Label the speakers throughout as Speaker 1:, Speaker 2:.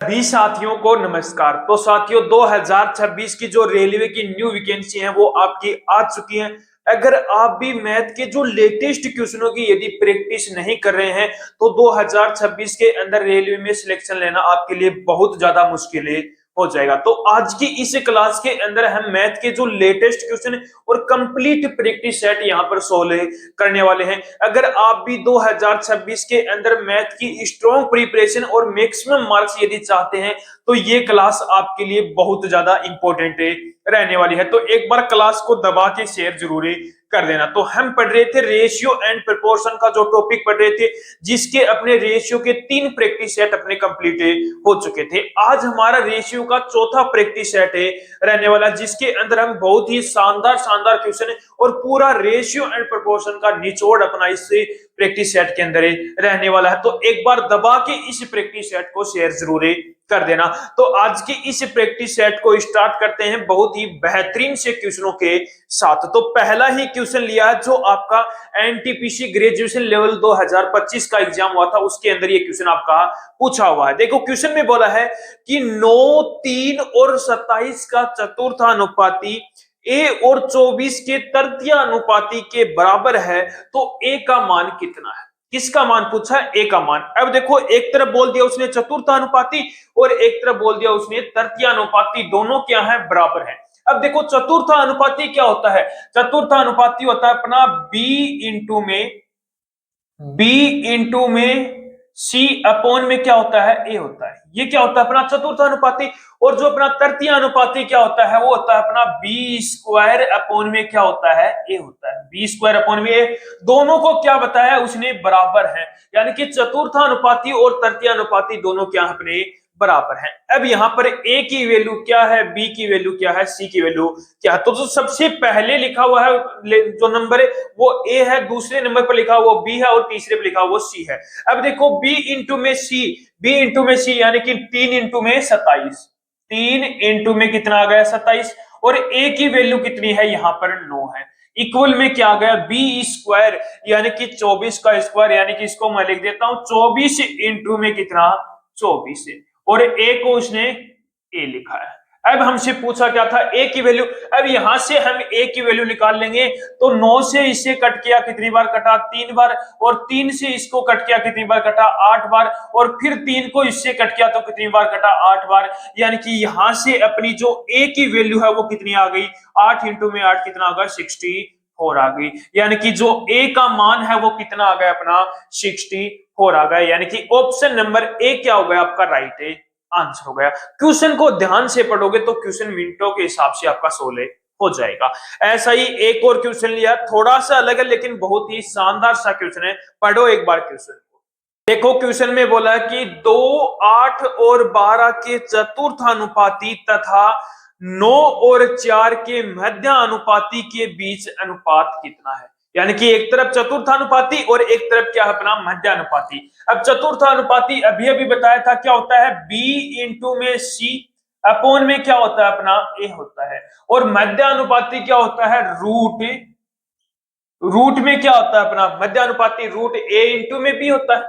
Speaker 1: सभी साथियों को नमस्कार। तो साथियों 2026 की जो रेलवे की न्यू वैकेंसी है वो आपकी आ चुकी है। अगर आप भी मैथ के जो लेटेस्ट क्वेश्चनों की यदि प्रैक्टिस नहीं कर रहे हैं तो 2026 के अंदर रेलवे में सिलेक्शन लेना आपके लिए बहुत ज्यादा मुश्किल हो जाएगा। तो आज की इस क्लास के अंदर हम मैथ के जो लेटेस्ट क्वेश्चन और कंप्लीट प्रैक्टिस सेट यहाँ पर सोल्व करने वाले हैं। अगर आप भी 2026 के अंदर मैथ की स्ट्रॉन्ग प्रिपरेशन और मैक्सिमम मार्क्स यदि चाहते हैं तो ये क्लास आपके लिए बहुत ज्यादा इंपॉर्टेंट रहने वाली है। तो एक बार क्लास को दबा के शेयर जरूर कर देना। तो हम पढ़ रहे थे रेशियो एंड प्रोपोर्शन का जो टॉपिक पढ़ रहे थे, जिसके अपने रेशियो के 3 प्रैक्टिस सेट अपने कंप्लीट हो चुके थे। आज हमारा रेशियो का चौथा प्रैक्टिस सेट रहने वाला, जिसके अंदर हम बहुत ही शानदार शानदार क्वेश्चन और पूरा रेशियो एंड प्रोपोर्शन का निचोड़ अपना इस प्रैक्टिस सेट के अंदर रहने वाला है। तो एक बार दबा के इस प्रैक्टिस सेट को शेयर जरूर कर देना। तो आज की इस प्रैक्टिस सेट को स्टार्ट करते हैं बहुत ही बेहतरीन से क्वेश्चनों के साथ। तो पहला ही क्वेश्चन लिया है जो आपका एनटीपीसी ग्रेजुएशन लेवल 2025 का एग्जाम हुआ था, उसके अंदर ये क्वेश्चन आपका पूछा हुआ है। देखो क्वेश्चन में बोला है कि 9, 3 और 27 का चतुर्थानुपाती ए और 24 के तृतीयानुपाती के बराबर है, तो ए का मान कितना है? किसका मान पूछा है? ए का मान। अब देखो एक तरफ बोल दिया उसने चतुर्थानुपाती और एक तरफ बोल दिया उसने तृतीयानुपाती, दोनों क्या है? बराबर है। अब देखो चतुर्थानुपाती क्या होता है? चतुर्थानुपाती होता है अपना बी इंटू में सी अपॉन में क्या होता है? ए होता है। ये क्या होता है? अपना चतुर्थानुपाती। और जो अपना तृतीयानुपाती क्या होता है? वो होता है अपना बी स्क्वायर अपॉन में क्या होता है? ए होता है। बी स्क्वायर अपॉन में ए, दोनों को क्या बताया उसने? बराबर है। यानी कि चतुर्थानुपाती और तृतीयानुपाती दोनों क्या है? अपने बराबर है। अब यहां पर ए की वैल्यू क्या है, बी की वैल्यू क्या है, सी की वैल्यू क्या है? तो जो सबसे पहले लिखा हुआ है जो नंबर है वो ए है, दूसरे नंबर पर लिखा हुआ बी है और तीसरे पर लिखा हुआ सी है। अब देखो बी इंटू में सी यानी कि 3 इंटू में 27, 3 इंटू में कितना आ गया? 27। और ए की वैल्यू कितनी है? यहाँ पर 9 है। इक्वल में क्या आ गया? बी स्क्वायर यानी कि 24 का स्क्वायर, यानी कि इसको मैं लिख देता हूं 24 इंटू में कितना? 24 है। और ए को उसने ए लिखा है। अब हमसे पूछा क्या था? ए की वैल्यू। अब यहां से हम ए की वैल्यू निकाल लेंगे तो 9 से इससे कट किया कितनी बार कटा? 3 बार। और 3 से इसको कट किया कितनी बार कटा? 8 बार। और फिर 3 को इससे कट किया तो कितनी बार कटा? 8 बार। यानी कि यहां से अपनी जो ए की वैल्यू है वो कितनी आ गई? 8 इंटू में 8 कितना आ गया? 64 आ गई। यानी कि जो ए का मान है वो कितना आ गया? अपना 64 आ गया। यानी कि ऑप्शन नंबर ए क्या हो गया? आपका राइट आंसर हो गया। क्वेश्चन को ध्यान से पढ़ोगे तो क्वेश्चन मिनटों के हिसाब से आपका सोल्व हो जाएगा। ऐसा ही एक और क्वेश्चन लिया, थोड़ा सा अलग है लेकिन बहुत ही शानदार सा क्वेश्चन है। पढ़ो एक बार क्वेश्चन को। देखो क्वेश्चन में बोला है कि 2, 8 और 12 के चतुर्थानुपाती तथा 9 और 4 के मध्यानुपाती के बीच अनुपात कितना है? यानी कि एक तरफ चतुर्थानुपाती और एक तरफ क्या है? अपना मध्यानुपाती। अब चतुर्थानुपाती अभी अभी बताया था क्या होता है? बी इंटू में सी अपॉन में क्या होता है? अपना ए होता है। और मध्यानुपाती क्या होता है? रूट में क्या होता है? अपना मध्यानुपाती रूट ए इंटू में बी होता है।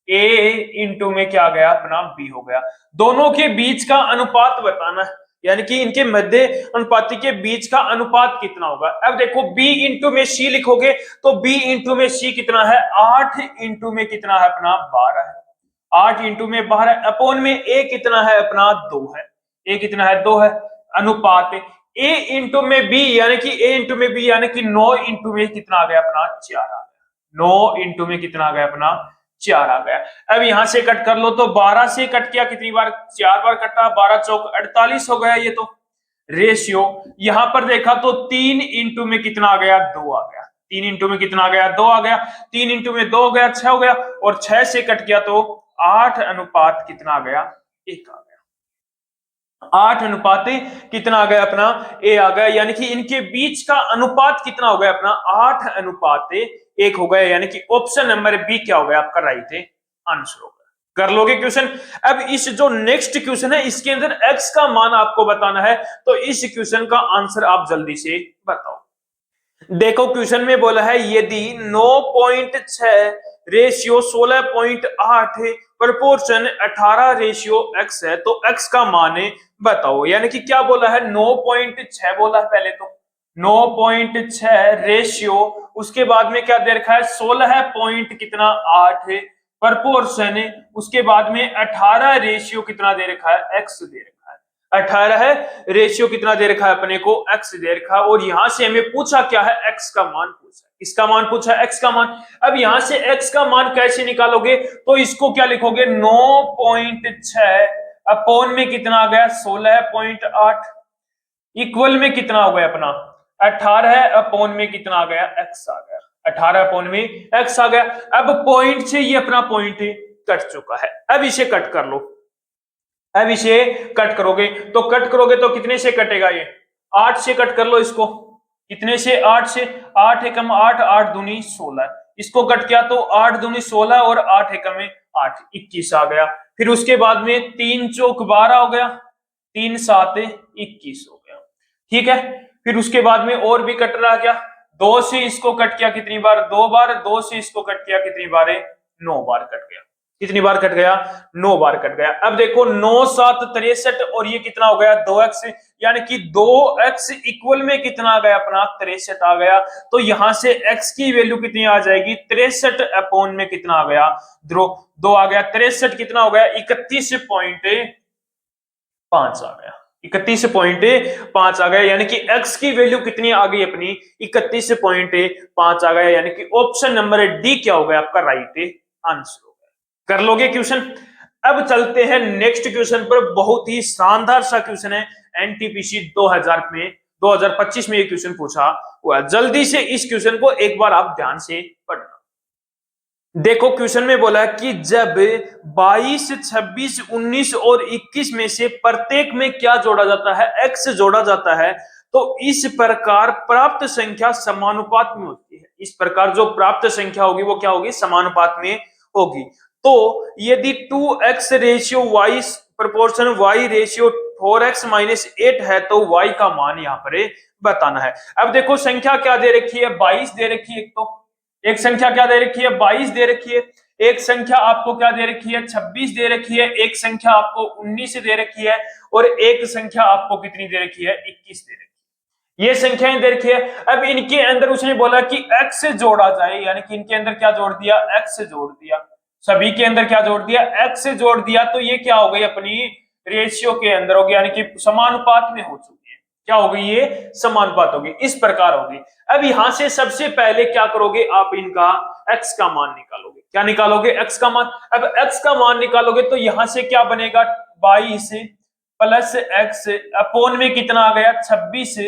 Speaker 1: ए इंटू में क्या गया? अपना बी हो गया। दोनों के बीच का अनुपात बताना है, यानी कि इनके मध्य अनुपाती के बीच का अनुपात कितना होगा। अब देखो b इंटू में सी लिखोगे तो b इंटू में सी कितना है? 8 इंटू में कितना है? अपना 12 है। 8 इंटू में 12 अपॉन में ए कितना है? अपना 2 है। ए कितना है? 2 है। अनुपात ए इंटू में बी यानी कि ए इंटू में बी यानी कि 9 इंटू में कितना आ गया? अपना 4 आ गया। 9 इंटू में कितना आ गया? अपना 4 आ गया। अब यहां से कट कर लो तो 12 से कट किया कितनी बार? 4 बार कटा। 12 चौक 48 हो गया। ये तो रेशियो यहां पर देखा तो 3 इंटू में कितना आ गया? 2 आ गया। 3 इंटू में कितना आ गया? 2 आ गया। 3 इंटू में 2 हो गया, 6 हो गया। और 6 से कट किया तो 8 अनुपात कितना आ गया? 1 आ गया। 8 अनुपात कितना आ गया? अपना ए आ गया। यानी कि इनके बीच का अनुपात कितना हो गया? अपना 8 अनुपात 1 हो गया। यानी कि ऑप्शन नंबर बी क्या हो गया? आपका राइट आंसर हो गया। कर लोगे क्वेश्चन। अब इस जो नेक्स्ट क्वेश्चन है इसके अंदर x का मान आपको बताना है, तो इस क्वेश्चन का आंसर आप जल्दी से बताओ। देखो क्वेश्चन में बोला है यदि 9.6 रेशियो 16.8 प्रोपोर्शन 18:x है तो x का मान बताओ। यानी कि क्या बोला है, 9.6 बोला है पहले तो 9.6 रेशियो, उसके बाद में क्या दे रखा है 16 पॉइंट कितना 8 है प्रोपोर्शन, उसके बाद में 18 रेशियो कितना दे रखा है x दे रखा है, 18 रेशियो कितना दे रखा है अपने को x दे रखा है। और यहां से हमें पूछा क्या है, x का मान पूछा, इसका मान पूछा, x का मान। अब यहां से x का मान कैसे निकालोगे, तो इसको क्या लिखोगे 9.6 अपॉन में कितना आ गया 16.8 इक्वल में कितना हो गया अपना 18 अपॉन में कितना आ गया x आ गया, 18 अपॉन में x आ गया। अब पॉइंट से ये अपना पॉइंट कट चुका है, अब इसे कट कर लो। अब इसे कट करोगे तो कितने से कटेगा ये 8 से कट कर लो इसको, कितने से 8 से, 8 एकम 8, 8 दूनी 16, इसको कट किया तो 8 दूनी 16 और 8 एकम 8 21 आ गया। फिर उसके बाद में 3 चौक 12 हो गया, 3 7 21 हो गया, ठीक है। फिर उसके बाद में और भी कट रहा क्या, 2 से इसको कट किया कितनी बार 2 बार, 2 से इसको कट किया कितनी बार 9 बार कट गया, कितनी बार कट गया 9 बार कट गया। अब देखो 9 7 63 और ये कितना हो गया 2x, यानी कि 2x इक्वल में कितना आ गया अपना 63 आ गया। तो यहां से x की वैल्यू कितनी आ जाएगी 63 अपॉन में कितना आ गया 2 आ गया, 63 कितना हो गया 31.5 आ गया, 31.5 आ गया। यानी कि x की वैल्यू कितनी आ गई अपनी 31.5 आ गया, यानी कि ऑप्शन नंबर डी क्या हो गया आपका राइट आंसर। कर लोगे क्वेश्चन। अब चलते हैं नेक्स्ट क्वेश्चन पर, बहुत ही शानदार सा क्वेश्चन है, एनटीपीसी 2025 में ये क्वेश्चन पूछा हुआ। जल्दी से इस क्वेश्चन को एक बार आप ध्यान से पढ़ना। देखो क्वेश्चन में बोला कि जब 22, 26, 19 और 21 में से प्रत्येक में क्या जोड़ा जाता है, x जोड़ा जाता है, तो इस प्रकार प्राप्त संख्या समानुपात में होती है। इस प्रकार जो प्राप्त संख्या होगी वो क्या होगी समानुपात में होगी। तो यदि 2x ratio y proportion y ratio 4x minus 8 है तो y का मान यहाँ पर बताना है। अब देखो संख्या क्या दे रखी है 22 दे रखी है, एक संख्या क्या दे रखी है 22 दे रखी है, एक संख्या आपको क्या दे रखी है 26 दे रखी है, एक संख्या आपको 19 दे रखी है और एक संख्या आपको कितनी दे रखी है 21 दे रखी है। ये संख्याएं दे रखी है। अब इनके अंदर उसने बोला कि x जोड़ा जाए, यानी कि इनके अंदर क्या जोड़ दिया x जोड़ दिया, सभी के अंदर क्या जोड़ दिया x जोड़ दिया, तो ये क्या हो गई अपनी रेशियो के अंदर होगी, यानी कि समानुपात में हो चुकी है। क्या होगी ये समानुपात होगी, इस प्रकार होगी। अब यहां से सबसे पहले क्या करोगे आप इनका x का मान निकालोगे, क्या निकालोगे x का मान। अब x का मान निकालोगे तो यहां से क्या बनेगा 22 प्लस x अपॉन में कितना आ गया 26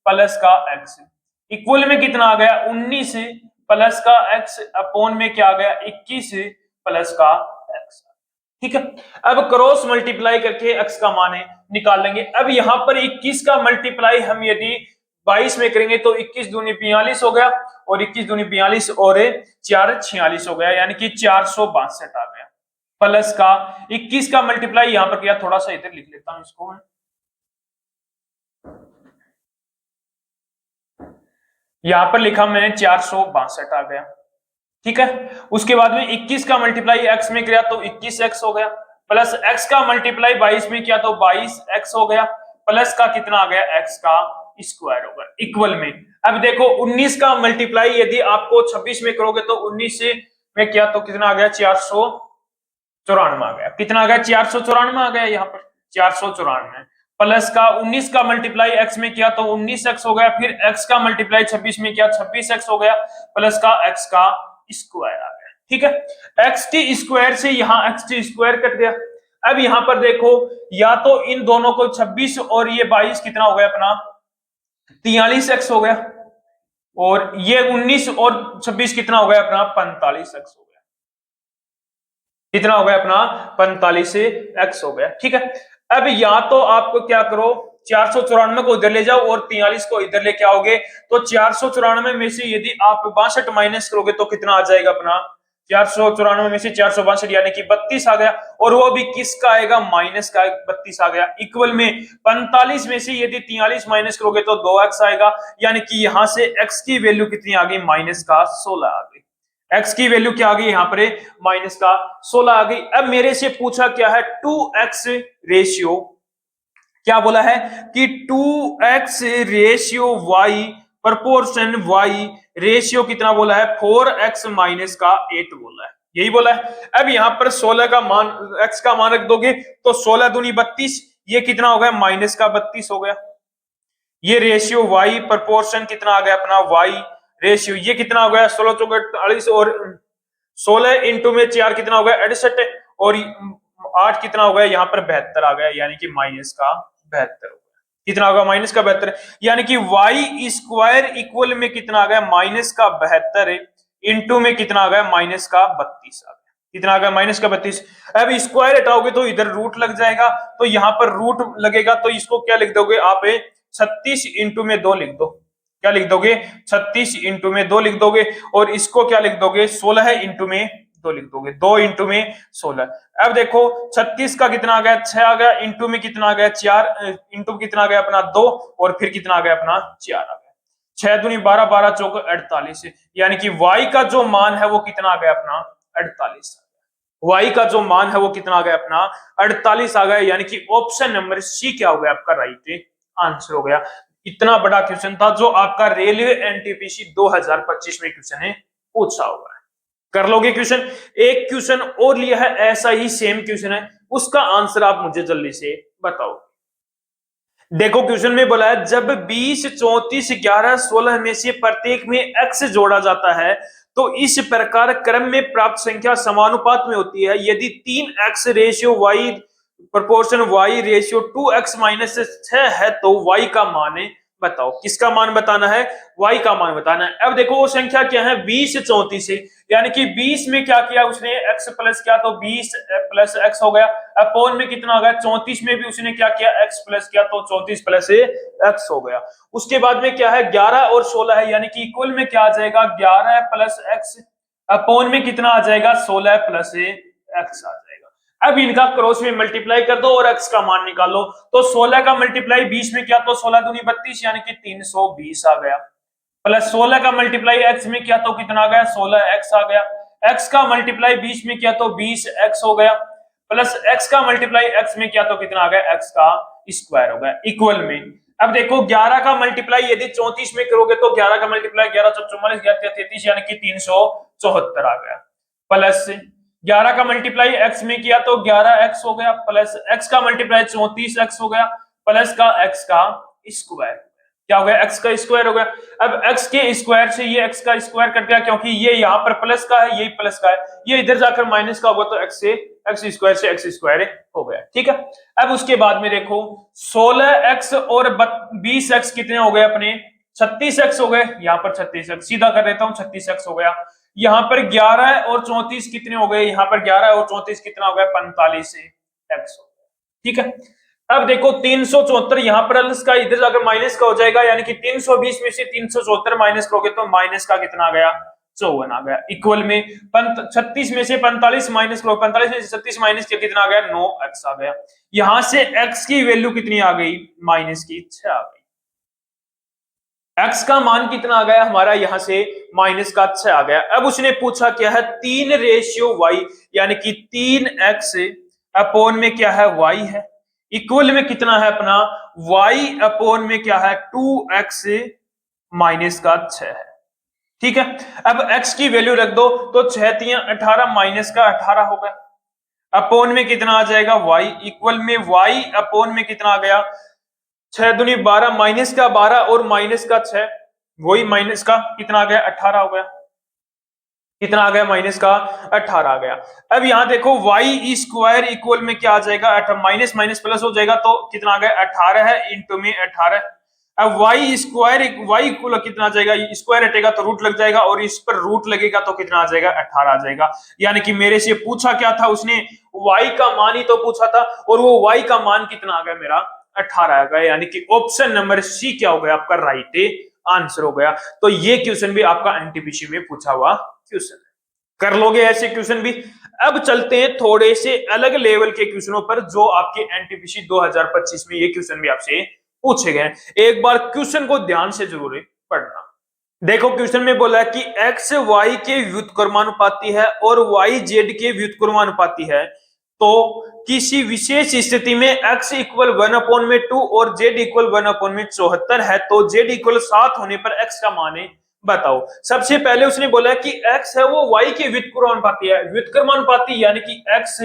Speaker 1: प्लस का x इक्वल में कितना आ गया 19 प्लस का x अपॉन में क्या आ गया 21 प्लस का x, ठीक है। अब क्रॉस मल्टीप्लाई करके x का मान निकाल लेंगे। अब यहां पर 21 का मल्टीप्लाई हम यदि 22 में करेंगे तो 21 दूनी 42 हो गया और 21 दूनी 42 और 4 46 हो गया, यानी कि 462 आ गया, प्लस का 21 का मल्टीप्लाई यहां पर किया, थोड़ा सा इधर लिख लेता हूं इसको, यहां पर लिखा मैंने 462 आ गया, ठीक है। उसके बाद में 21 का मल्टीप्लाई x में किया तो 21x हो गया, प्लस x का मल्टीप्लाई 22 में किया तो 22x हो गया, प्लस का कितना आ गया x का स्क्वायर होगा इक्वल में। अब देखो 19 का मल्टीप्लाई यदि आपको 26 में करोगे तो 19 में किया तो कितना आ गया 494 आ गया, कितना आ गया 494 आ गया, यहाँ पर 494, प्लस का 19 का मल्टीप्लाई x में किया तो 19x हो गया, फिर x का मल्टीप्लाई 26 में किया 26x हो गया, प्लस का x का स्क्वायर आ गया, ठीक है। एक्स टी स्क्वायर से यहाँ एक्स टी स्क्वायर कट गया। अब यहां पर देखो या तो इन दोनों को 26 और ये 22 कितना हो गया अपना 43x हो गया, और ये 19 और 26 कितना हो गया अपना 45x हो गया, कितना हो गया अपना 45x हो गया, ठीक है। अब या तो आपको क्या करो 494 को इधर ले जाओ और 43 को इधर लेके आओगे, तो 494 में से यदि आप 62 माइनस करोगे तो कितना आ जाएगा अपना 494 में से 462 यानी कि 32 आ गया, और वो भी किसका आएगा माइनस का 32 आ गया, इक्वल में 45 में से यदि 43 माइनस करोगे तो 2x आएगा, यानी कि यहां से x की वैल्यू कितनी आ गई माइनस का 16 आ गई। x की वैल्यू क्या आ गई यहाँ पर, माइनस का 16 आ गई। अब मेरे से पूछा क्या है, 2x रेशियो, क्या बोला है कि 2x ratio y proportion y ratio कितना बोला है, 4x माइनस का 8 बोला है, यही बोला है। अब यहां पर 16 का मान, x का मान रख दोगे तो 16 दूनी 32, ये कितना हो गया, माइनस का 32 हो गया। ये रेशियो y प्रपोर्शन कितना आ गया अपना, y रेशियो ये कितना हो गया, 16 चौके 48 और 16 इंटू में 4 कितना हो गया 68 और 8 कितना हो गया यहाँ पर 72 आ गया, यानी कि माइनस का 72 हो गया। कितना होगा, माइनस का 72, यानी कि y स्क्वायर इक्वल में कितना आ गया, माइनस का 72 इंटू में कितना आ गया, माइनस का 32 आ गया। कितना आ गया, माइनस का 32। अब स्क्वायर हटाओगे तो इधर रूट लग जाएगा, तो यहाँ पर रूट लगेगा तो इसको क्या लिख दोगे आप, 36 इंटू में 2 लिख दो। क्या लिख दोगे, 36 इंटू में 2 लिख दोगे, और इसको क्या लिख दोगे, 16 इंटू में 2 लिख दोगे, 2 इंटू में 16। अब देखो 36 का कितना आ गया, 6 आ गया, इंटू में कितना आ गया 4, इंटू कितना आ गया अपना 2, और फिर कितना आ गया अपना 4 आ गया। 6 दूनी 12, 12 चौक 48, यानी कि y का जो मान है वो कितना आ गया अपना 48 आ गया। y का जो मान है वो कितना आ गया अपना 48 आ गया, यानी कि ऑप्शन नंबर सी क्या हो गया आपका राइट आंसर हो गया। इतना बड़ा क्वेश्चन था जो आपका रेलवे एनटीपीसी 2025 में क्वेश्चन है पूछा हुआ है। कर लोगे क्वेश्चन। एक क्वेश्चन और लिया है, ऐसा ही सेम क्वेश्चन है, उसका आंसर आप मुझे जल्दी से बताओ। देखो क्वेश्चन में बोला है, जब 20, 34, 11, 16 में से प्रत्येक में x जोड़ा जाता है तो इस प्रकार क्रम में प्राप्त संख्या समानुपात में होती है। यदि 3x ratio y proportion y ratio 2x minus 6 है तो y का मान बताओ। किसका मान बताना है, y का मान बताना है। अब देखो वो संख्या क्या है, 20, 34 है, यानी कि 20 में क्या किया उसने, x प्लस किया तो 20 प्लस x हो गया, अपॉन में कितना हो गया 34 में भी उसने क्या किया, x प्लस किया तो 34 प्लस x हो गया। उसके बाद में क्या है, 11 और 16 है, यानी कि इक्वल में क्या आ जाएगा, 11 प्लस x अपॉन में कितना आ जाएगा, 16 प्लस x आ जाएगा। अब इनका क्रॉस में मल्टीप्लाई कर दो और x का मान निकालो, तो 16 का मल्टीप्लाई 20 में किया तो 16 दूनी 32, यानी कि 320 आ गया, प्लस 16 का मल्टीप्लाई x में किया तो कितना आ गया, 16x आ गया, x का मल्टीप्लाई 20 में किया तो 20x हो गया, प्लस x का मल्टीप्लाई x में किया तो कितना आ गया, x का स्क्वायर हो गया इक्वल में। अब देखो 11 का मल्टीप्लाई यदि 34 में करोगे तो 11 का मल्टीप्लाई 11 44 11 33, यानी कि 374 आ गया, प्लस 11 का मल्टीप्लाई x में किया तो 11x हो गया, प्लस x का मल्टीप्लाई 34x हो गया, प्लस का x का स्क्वायर, क्या हो गया, x का स्क्वायर हो गया। अब x के स्क्वायर से ये x का स्क्वायर कट गया, क्योंकि ये यहाँ पर प्लस का है, ये प्लस का है, ये इधर जाकर माइनस का होगा तो x से x स्क्वायर हो गया, ठीक है। अब उसके बाद में देखो 16x और 20x कितने हो गए अपने, 36x हो गए, यहाँ पर 36x सीधा कर देता हूँ, 36x हो गया। यहाँ पर 11 और 34 कितने हो गए, यहाँ पर 11 और 34 कितना हो गया, 45x हो गया, ठीक है। अब देखो 374 यहाँ पर प्लस का इधर जाकर माइनस का हो जाएगा, यानी कि 320 में से 374 माइनस करोगे तो माइनस का कितना आ गया, 54 आ गया इक्वल में। 36 में से 45 माइनस करो, 45 में से 36 माइनस किया कितना आ गया, 9x आ गया। यहां से x की वैल्यू कितनी आ गई, माइनस की 6 आ गई। x का मान कितना आ गया हमारा, यहां से माइनस का 6 आ गया। अब उसने पूछा क्या है, 3 रेशियो y, यानी कि 3x अपॉन में क्या है, y है, इक्वल में कितना है अपना, y अपॉन में क्या है, 2x माइनस का 6 है, ठीक है। अब x की वैल्यू रख दो तो 6 3 18 माइनस का 18 हो गया, अपॉन में कितना आ जाएगा y, इक्वल में y अपॉन में कितना आ गया, 6 दूनी 12 माइनस का 12 और माइनस का 6, वही माइनस का कितना आ गया, 18 हो गया, कितना आ गया, माइनस का 18 आ गया। अब यहां देखो y स्क्वायर इक्वल में क्या आ जाएगा, माइनस माइनस प्लस हो जाएगा तो कितना आ गया, 18 है इंटू में 18। अब y स्क्वायर y इक्वल कितना आ जाएगा, स्क्वायर हटेगा तो रूट लग जाएगा, और इस पर रूट लगेगा तो कितना आ जाएगा, 18 आ जाएगा। यानी कि मेरे से पूछा क्या था उसने, y का मान ही तो पूछा था, और वो y का मान कितना आ गया मेरा, 18 आ गया, यानी कि ऑप्शन नंबर सी क्या हो गया आपका राइट आंसर हो गया। तो ये क्वेश्चन भी आपका एनटीपीसी में पूछा हुआ क्वेश्चन है, कर लोगे ऐसे क्वेश्चन भी। अब चलते हैं थोड़े से अलग लेवल के क्वेश्चनों पर, जो आपके एनटीपीसी 2025 में ये क्वेश्चन भी आपसे पूछे गए। एक बार क्वेश्चन को ध्यान से जरूर पढ़ना। देखो क्वेश्चन में बोला है कि x y के व्युत्क्रमानुपाती है और y z के व्युत्क्रमानुपाती है, तो किसी विशेष स्थिति में x इक्वल 1/2 और z इक्वल 1/74 है, तो z इक्वल 7 होने पर x का मान है बताओ। सबसे पहले उसने बोला है कि x है वो y के व्युत्क्रमानुपाती है, व्युत्क्रमानुपाती यानी कि x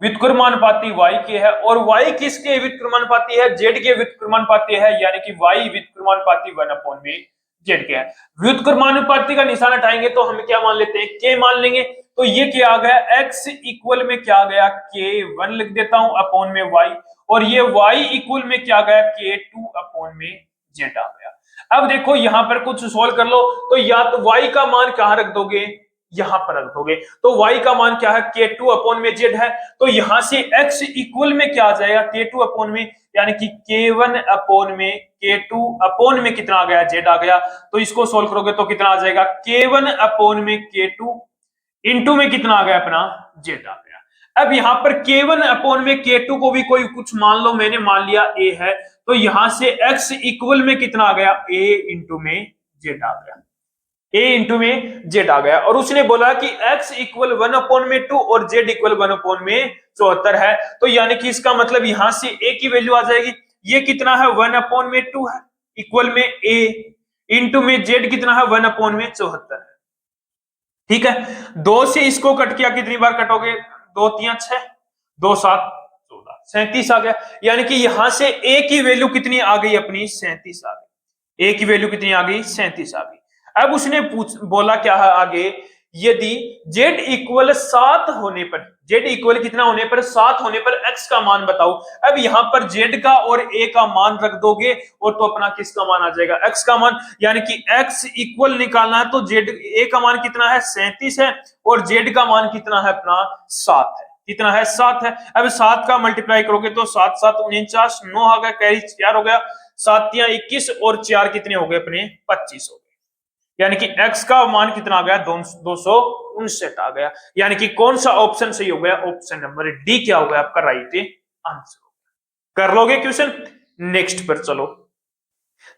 Speaker 1: व्युत्क्रमानुपाती y के है और y किसके व्युत्क्रमानुपाती है, z के व्युत्क्रमानुपाती है, यानी कि y व्युत्क्रमानुपाती 1/z के है। व्युत्क्रमानुपाती का निशान हटाएंगे तो हम क्या मान लेते हैं, k मान लेंगे। तो ये क्या आ गया, x इक्वल में क्या आ गया, k1 लिख देता हूं अपॉन में y, और ये y इक्वल में क्या आ गया, k2 अपॉन में z आ गया। अब देखो यहां पर कुछ सोल्व कर लो, तो या तो y का मान कहां रख दोगे, यहां पर रख दोगे, तो y का मान क्या है, k2 अपॉन में z है, तो यहां से x इक्वल में क्या आ जाएगा, k2 अपॉन में, यानी कि k1 अपॉन में k2 अपॉन में कितना आ गया, z आ गया। तो इसको सोल्व करोगे तो कितना आ जाएगा, k1 अपॉन में k2 इंटू में कितना आ गया अपना, z आ गया। अब यहां पर k1 अपॉन में k2 को भी कोई कुछ मान लो, मैंने मान लिया a है, तो यहां से x इक्वल में कितना आ गया, a इंटू में z आ गया, a इंटू में z आ गया। और उसने बोला कि x इक्वल 1/2 और z इक्वल 1/74 है, तो यानी कि इसका मतलब यहां से a की वैल्यू आ जाएगी, ये कितना है 1/2 है, इक्वल में a इंटू में z कितना है 1/74 है। ठीक है, 2 से इसको कट किया, कितनी बार कटोगे, 2 3 6, 2 7 14, 37 आ गया। यानी कि यहां से a की वैल्यू कितनी आ गई अपनी, 37 आ गई, a की वैल्यू कितनी आ गई, 37 आ गई। अब उसने बोला क्या है आगे, यदि z इक्वल 7 होने पर, z इक्वल कितना होने पर, 7 होने पर x का मान बताओ। अब यहां पर z का और a का मान रख दोगे और तो अपना किसका मान आ जाएगा, x का मान, यानी कि x इक्वल निकालना है तो z, a का मान कितना है 37 है और z का मान कितना है अपना 7 है, कितना है 7 है। अब 7 का मल्टीप्लाई करोगे तो 7 7 49, 9 आ गया, कैरी 4 हो गया, 7 3 21 और 4 कितने हो गए अपने 25 हो गए, यानी कि x का मान कितना आ गया, 259 आ गया। यानी कि कौन सा ऑप्शन सही हो गया, ऑप्शन नंबर डी क्या हो गया आपका राइट आंसर। कर लोगे क्वेश्चन, नेक्स्ट पर चलो।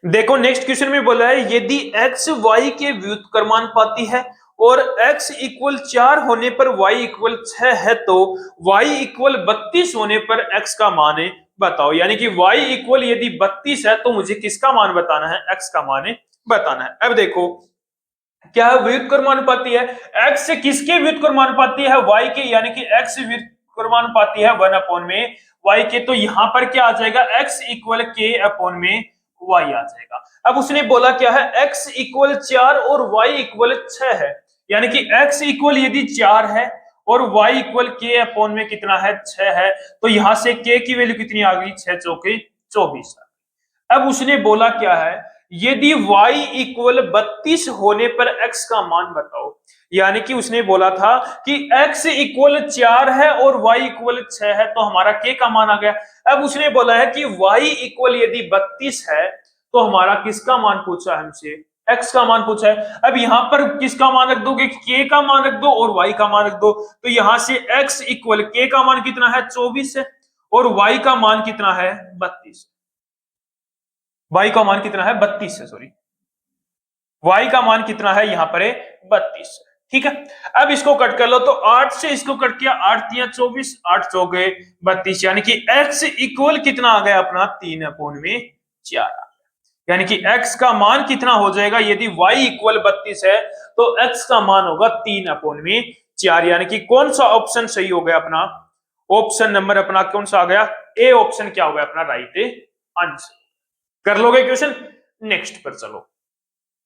Speaker 1: देखो नेक्स्ट क्वेश्चन में बोला है, यदि x y के व्युत्क्रमानुपाती है और x इक्वल 4 होने पर y इक्वल 6 है, तो y इक्वल 32 होने पर x का मान है बताओ। यानी कि y इक्वल यदि 32 है तो मुझे किसका मान बताना है, x का मान है बताना है। अब देखो क्या व्युत्क्रमानुपाती है, x किसके व्युत्क्रमानुपाती है, y के, यानी कि x व्युत्क्रमानुपाती है 1 में y के, तो यहां पर क्या आ जाएगा, x इक्वल k अपॉन में y आ जाएगा। अब उसने बोला क्या है, x इक्वल 4 और y इक्वल 6 है, यानी कि x इक्वल यदि 4 है और y इक्वल k अपॉन में कितना है 6 है, तो यहां से k की वैल्यू कितनी आ गई, 6 चौके 24। अब उसने बोला क्या है, यदि y इक्वल 32 होने पर x का मान बताओ। यानी कि उसने बोला था कि x इक्वल 4 है और y इक्वल 6 है, तो हमारा k का मान आ गया। अब उसने बोला है कि y इक्वल यदि 32 है तो हमारा किसका मान पूछा है हमसे, x का मान पूछा है। अब यहां पर किसका मान रख दोगे, k का मान रख दो और y का मान रख दो, तो यहां से x इक्वल k का मान कितना है 24 है और y का मान कितना है 32, y का मान कितना है 32 है, सॉरी y का मान कितना है यहां पर है 32। ठीक है, अब इसको कट कर लो, तो 8 से इसको कट किया, 8 3 24, 8 चौके 32, यानी कि x इक्वल कितना आ गया अपना 3 अपॉन में 4 आ गया। यानी कि x का मान कितना हो जाएगा, यदि y इक्वल 32 है तो x का मान होगा 3 अपॉन में 4। यानी कि कौन सा ऑप्शन सही हो गया अपना, ऑप्शन नंबर अपना कौन सा आ गया, ए ऑप्शन क्या हो गया अपना राइट आंसर। कर लोगे क्वेश्चन, नेक्स्ट पर चलो।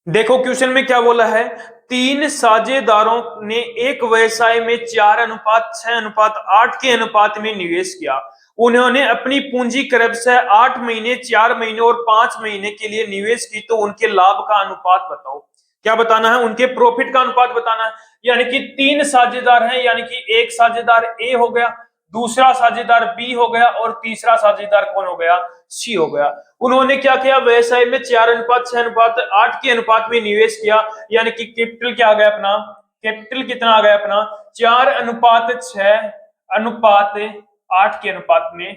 Speaker 1: देखो क्वेश्चन में क्या बोला है, 3 साझेदारों ने एक व्यवसाय में 4:6:8 के अनुपात में निवेश किया। उन्होंने अपनी पूंजी क्रमशः 8 महीने, 4 महीने और 5 महीने के लिए निवेश की, तो उनके लाभ का अनुपात बताओ। क्या बताना है, उनके प्रॉफिट का अनुपात बताना है। यानी कि 3 साझेदार हैं, यानी कि एक साझेदार ए हो गया, दूसरा साझेदार बी हो गया और तीसरा साझेदार कौन हो गया, सी हो गया। उन्होंने क्या किया, व्यवसाय में 4:6:8 के अनुपात में निवेश किया। यानी कि कैपिटल क्या आ गया अपना, कैपिटल कितना आ गया अपना 4:6:8 के अनुपात में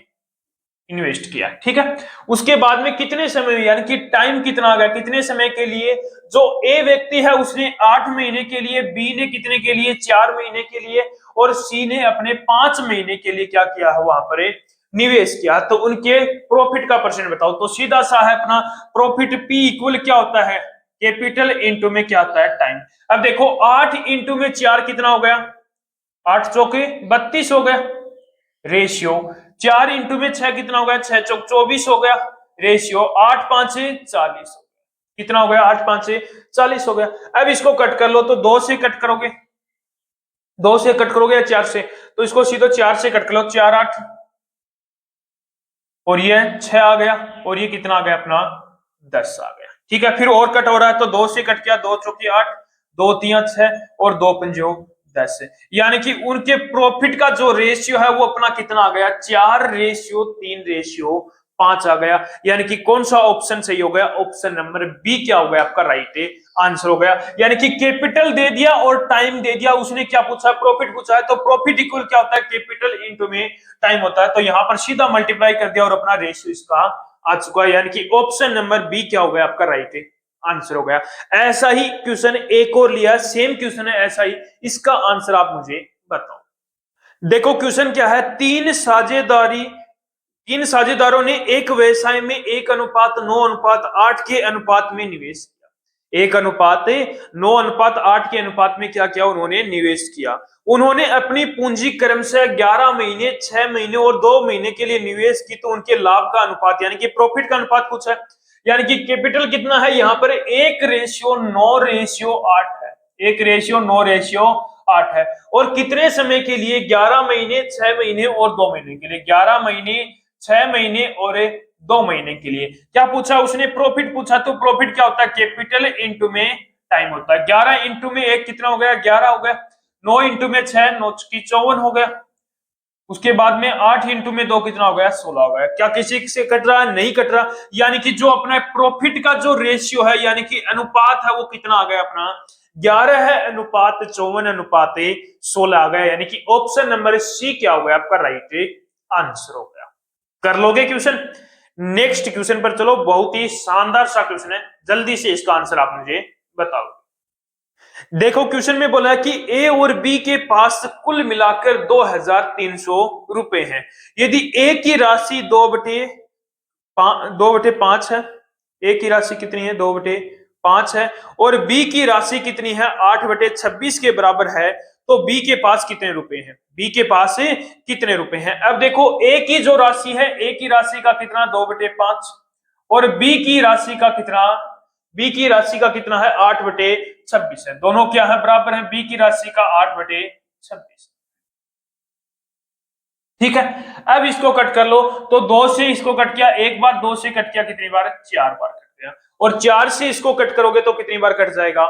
Speaker 1: इन्वेस्ट किया, ठीक है। उसके बाद में कितने समय यानी कि टाइम कितना आ गया, कितने समय के लिए, जो ए व्यक्ति है उसने 8 महीने के लिए, बी ने कितने के लिए 4 महीने के लिए, और सी ने अपने 5 महीने के लिए क्या किया है वहां पर निवेश किया। तो उनके प्रॉफिट का परसेंट बताओ। तो सीधा सा है अपना प्रॉफिट पी इक्वल क्या होता है, कैपिटल इंटू में क्या होता है टाइम। अब देखो 8 इंटू में 4 कितना हो गया, 8 चौके 32 हो गया रेशियो, 4 इंटू में 6 कितना हो गया, 6 चौक 24 हो गया रेशियो, 8 5 40 कितना हो गया, 8 5 40 हो गया। अब इसको कट कर लो, तो 2 से कट करोगे, 2 से कट करोगे या 4 से, तो इसको सीधो 4 से कट कर लो, 4 8 और ये 6 आ गया, और ये कितना आ गया अपना 10 आ गया, ठीक है। फिर और कट हो रहा है, तो 2 से कट किया, 2 चौकी 8, 2 3 6 और 2 पंजो 10, यानी कि उनके प्रॉफिट का जो रेशियो है वो अपना कितना आ गया, 4:3:5 आ गया। यानी कि कौन सा ऑप्शन सही हो गया, ऑप्शन नंबर बी क्या हो गया आपका राइट आंसर हो गया। यानी कि कैपिटल दे दिया और टाइम दे दिया, उसने क्या पूछा, प्रॉफिट पूछा है, तो प्रॉफिट इक्वल क्या होता है, कैपिटल इंटू में टाइम होता है। तो यहां पर सीधा मल्टीप्लाई कर दिया और अपना रेशियो इसका आ चुका है, यानी कि ऑप्शन नंबर बी क्या हो गया आपका राइट आंसर हो गया। ऐसा ही क्वेश्चन एक और लिया, सेम क्वेश्चन है ऐसा ही, इसका आंसर आप मुझे बताओ। देखो क्वेश्चन क्या है, तीन साझेदारों ने एक व्यवसाय में 1:9:8 के अनुपात में निवेश किया। 1:9:8 के अनुपात में क्या किया, उन्होंने निवेश किया। उन्होंने अपनी पूंजी क्रमशः 11 महीने, 6 महीने और 2 महीने के लिए निवेश की, तो उनके लाभ का अनुपात यानी कि प्रॉफिट का अनुपात पूछा है। यानी कि कैपिटल कितना है यहाँ पर, 1:9:8 है, 1:9:8 है। और कितने समय के लिए, 11 महीने, 6 महीने और 2 महीने के लिए, 11 महीने, 6 महीने और 2 महीने के लिए। क्या पूछा उसने, प्रॉफिट पूछा, तो प्रॉफिट क्या होता है, कैपिटल इंटू में टाइम होता है। 11 इंटू में 1 कितना हो गया, 11 हो गया, 9 इंटू में 6 9 की 54 हो गया, उसके बाद में 8 इंटू में 2 कितना हो गया, 16 हो गया। क्या किसी से कट रहा है, नहीं कट रहा। यानी कि जो अपना प्रॉफिट का जो रेशियो है यानी कि अनुपात है वो कितना आ गया अपना 11 है अनुपात 54:16 आ गया। यानी कि ऑप्शन नंबर सी क्या हो गया आपका राइट आंसर हो गया। कर लोगे क्वेश्चन। नेक्स्ट क्वेश्चन पर चलो, बहुत ही शानदार सा क्वेश्चन है, जल्दी से इसका आंसर आप मुझे बताओ। देखो क्वेश्चन में बोला है कि ए और बी के पास कुल मिलाकर 2300 रुपए हैं। यदि ए की राशि 2/5 है, ए की राशि कितनी है 2/5 है, और बी की राशि कितनी है 8/26 के बराबर है, तो बी के पास कितने रुपए हैं, बी के पास कितने रुपए हैं। अब देखो ए की जो राशि है, ए की राशि का कितना 2/5 और बी की राशि का कितना, बी की राशि का कितना है 8/26 है, दोनों क्या है बराबर है, बी की राशि का 8/26, ठीक है। अब इसको कट कर लो, तो 2 से इसको कट किया एक बार, 2 से कट किया कितनी बार, 4 बार कट गया, और 4 से इसको कट करोगे तो कितनी बार कट जाएगा,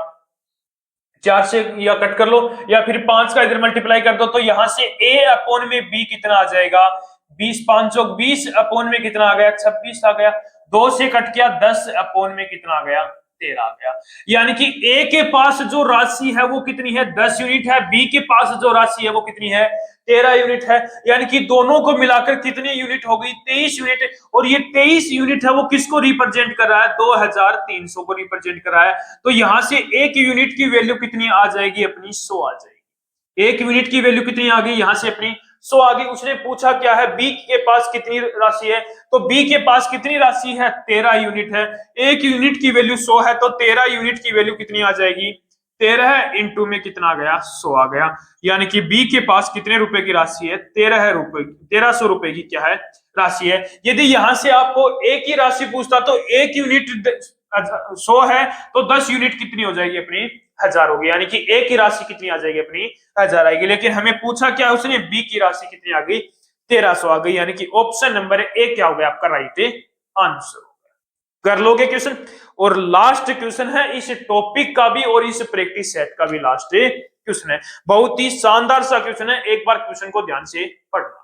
Speaker 1: 4 से या कट कर लो, या फिर 5 का इधर मल्टीप्लाई कर दो, तो यहां से a अपॉन में b कितना आ जाएगा, 20 5 20 अपॉन में कितना आ गया 26 आ गया। 2 से कट किया 10 अपॉन में कितना आ गया 13 आ गया। यानी कि a के पास जो राशि है वो कितनी है 10 यूनिट है, b के पास जो राशि है वो कितनी है 13 यूनिट है। यानी कि दोनों को मिलाकर कितनी यूनिट हो गई 23 यूनिट, और ये 23 यूनिट है वो किसको रिप्रेजेंट कर रहा है 2300 को रिप्रेजेंट कर रहा है। तो यहां से एक यूनिट की वैल्यू कितनी आ जाएगी अपनी 100 आ जाएगी, एक यूनिट की वैल्यू कितनी आ गई यहां से अपनी 100 आ गई। उसने पूछा क्या है बी के पास कितनी राशि है, तो बी के पास कितनी राशि है 13 यूनिट है, एक यूनिट की वैल्यू 100 है, तो 13 यूनिट की वैल्यू कितनी आ जाएगी 13 इंटू में कितना आ गया 100 आ गया। यानी कि बी के पास कितने रुपए की राशि है 13 रुपए, 1300 रुपए की क्या है राशि है। यदि यहां से आपको एक ही राशि पूछता तो एक यूनिट 100 है तो 10 यूनिट कितनी हो जाएगी अपनी 1000 होगी, यानी कि ए की राशि कितनी आ जाएगी अपनी 1000 आएगी। लेकिन हमें पूछा क्या उसने बी की राशि कितनी आ गई 1300 आ गई, यानी कि ऑप्शन नंबर ए क्या हो गया आपका राइट आंसर हो गया। कर लोगे क्वेश्चन। और लास्ट क्वेश्चन है इस टॉपिक का भी और इस प्रैक्टिस सेट का भी लास्ट क्वेश्चन है, बहुत ही शानदार सा क्वेश्चन है, एक बार क्वेश्चन को ध्यान से पढ़ना।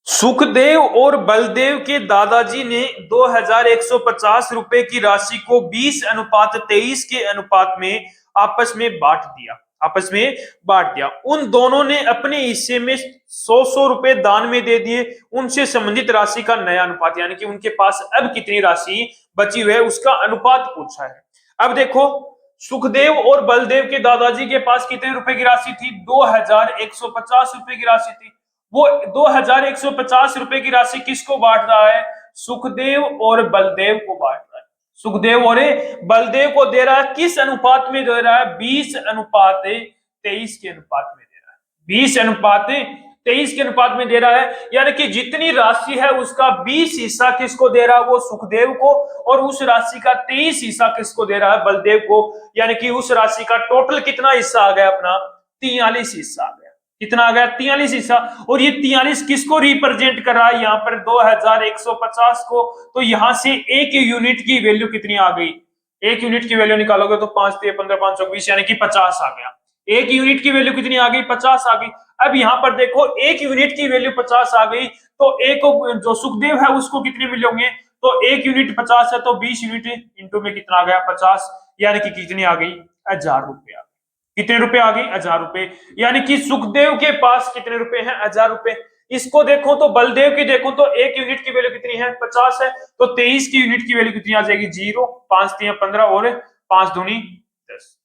Speaker 1: सुखदेव और बलदेव के दादाजी ने 2150 रुपए की राशि को 20:23 के अनुपात में आपस में बांट दिया। आपस में बांट दिया। उन दोनों ने अपने हिस्से में 100 रुपए दान में दे दिए। उनसे संबंधित राशि का नया अनुपात, यानी कि उनके पास अब कितनी राशि बची हुई है उसका अनुपात पूछा है। अब देखो, सुखदेव और बलदेव के दादाजी के पास कितने रुपए की राशि थी? 2150 रुपए की राशि थी। वो 2150 रुपए की राशि किसको बांट रहा है? सुखदेव और बलदेव को बांट रहा है। सुखदेव और बलदेव को दे रहा है, किस अनुपात में दे रहा है? 20:23 के अनुपात में दे रहा है। 20:23 के अनुपात में दे रहा है, यानी कि जितनी राशि है उसका 20 हिस्सा किसको दे रहा है? वो सुखदेव को, और उस राशि का 23 हिस्सा किसको दे रहा है? बलदेव को। यानी कि उस राशि का टोटल कितना हिस्सा आ गया अपना? 43 हिस्सा आ गया। कितना आ गया? 43 हिस्सा। और ये 43 किसको रिप्रेजेंट कर रहा है? यहाँ पर 2150 को। तो यहां से एक यूनिट की वैल्यू कितनी आ गई? एक यूनिट की वैल्यू निकालोगे तो 5 × 15 = 5 × 20, यानी कि 50 आ गया। एक यूनिट की वैल्यू कितनी आ गई? 50 आ गई। अब यहां पर देखो, एक यूनिट की वैल्यू 50 आ गई, तो एक जो सुखदेव है उसको कितने मिले होंगे? तो एक यूनिट 50 है, तो 20 यूनिट इंटू में कितना आ गया? 50, यानी कि कितनी आ गई? 1000 रुपए आ गई। कितने रुपए आ गई? 1000 रुपए। यानी कि सुखदेव के पास कितने रुपए हैं? 1000 रुपए। इसको देखो तो बलदेव की देखो तो एक यूनिट की वैल्यू कितनी है? 50 है, तो 23 की यूनिट की वैल्यू कितनी आ जाएगी? 0। 5 × 3 = 15 और 5 दूनी 10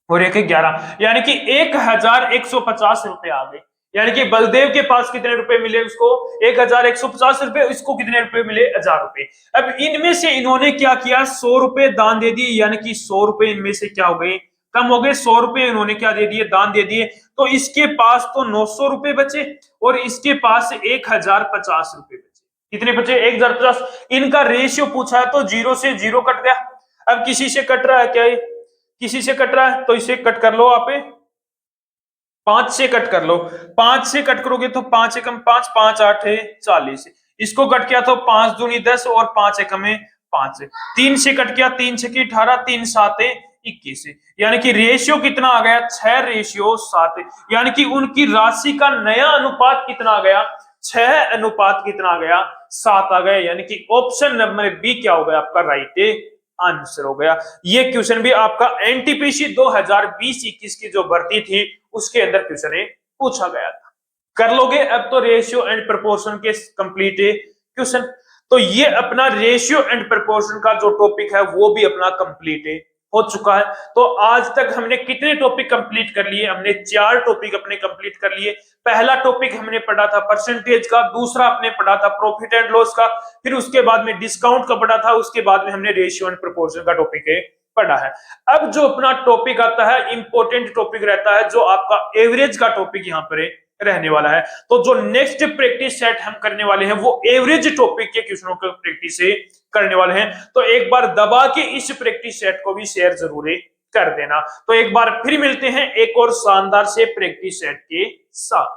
Speaker 1: और 1 × 11, यानी कि 1150 रुपए आ गए। यानी कि बलदेव के पास कितने रुपए मिले उसको? 1150 रुपए। इसको कितने रुपए मिले? 1000 रुपए। अब इनमें से इन्होंने क्या किया? 100 रुपए दान दे दिए, यानी कि 100 रुपए इनमें से क्या हो गए? कम हो गए। 100 रुपए इन्होंने क्या दे दिए? दान दे दिए। तो इसके पास तो 900 रुपए बचे और इसके पास 1050 रुपए बचे। कितने बचे? 1050। इनका रेशियो पूछा है तो 0 से 0 कट गया। अब किसी से कट रहा है क्या? किसी से कट रहा है तो इसे कट कर लो। आप 5 से कट कर लो। 5 से कट करोगे तो 5 एकम 5, 5 8 40। इसको कट किया तो 5 दूनी 10 और 5 एकम 5। 3 से कट किया, 3 6 की 18, 3 7 21। यानी कि रेशियो कितना आ गया? 6:7। यानी कि उनकी राशि का नया अनुपात कितना आ गया? 6 अनुपात कितना आ गया? 7 आ गया। यानी कि ऑप्शन नंबर बी क्या हो गया आपका? राइट आंसर हो गया। ये क्वेश्चन भी आपका एनटीपीसी 2020-21 की जो भर्ती थी उसके अंदर क्वेश्चन पूछा गया था। कर लोगे अब तो रेशियो एंड प्रोपोर्शन के कंप्लीट क्वेश्चन। तो ये अपना रेशियो एंड प्रोपोर्शन का जो टॉपिक है वो भी अपना कंप्लीट हो चुका है। तो आज तक हमने कितने टॉपिक कंप्लीट कर लिए? हमने 4 टॉपिक अपने कंप्लीट कर लिए। पहला टॉपिक हमने पढ़ा था परसेंटेज का, दूसरा आपने पढ़ा था प्रॉफिट एंड लॉस का, फिर उसके बाद में डिस्काउंट का पढ़ा था, उसके बाद में हमने रेशियो एंड प्रोपोर्शन का टॉपिक पढ़ा है। अब जो अपना टॉपिक आता है, इंपॉर्टेंट टॉपिक रहता है, जो आपका एवरेज का टॉपिक यहाँ पर रहने वाला है। तो जो नेक्स्ट प्रैक्टिस सेट हम करने वाले हैं वो एवरेज टॉपिक के क्वेश्चनों को प्रैक्टिस करने वाले हैं। तो एक बार दबा के इस प्रैक्टिस सेट को भी शेयर जरूर कर देना। तो एक बार फिर मिलते हैं एक और शानदार से प्रैक्टिस सेट के साथ।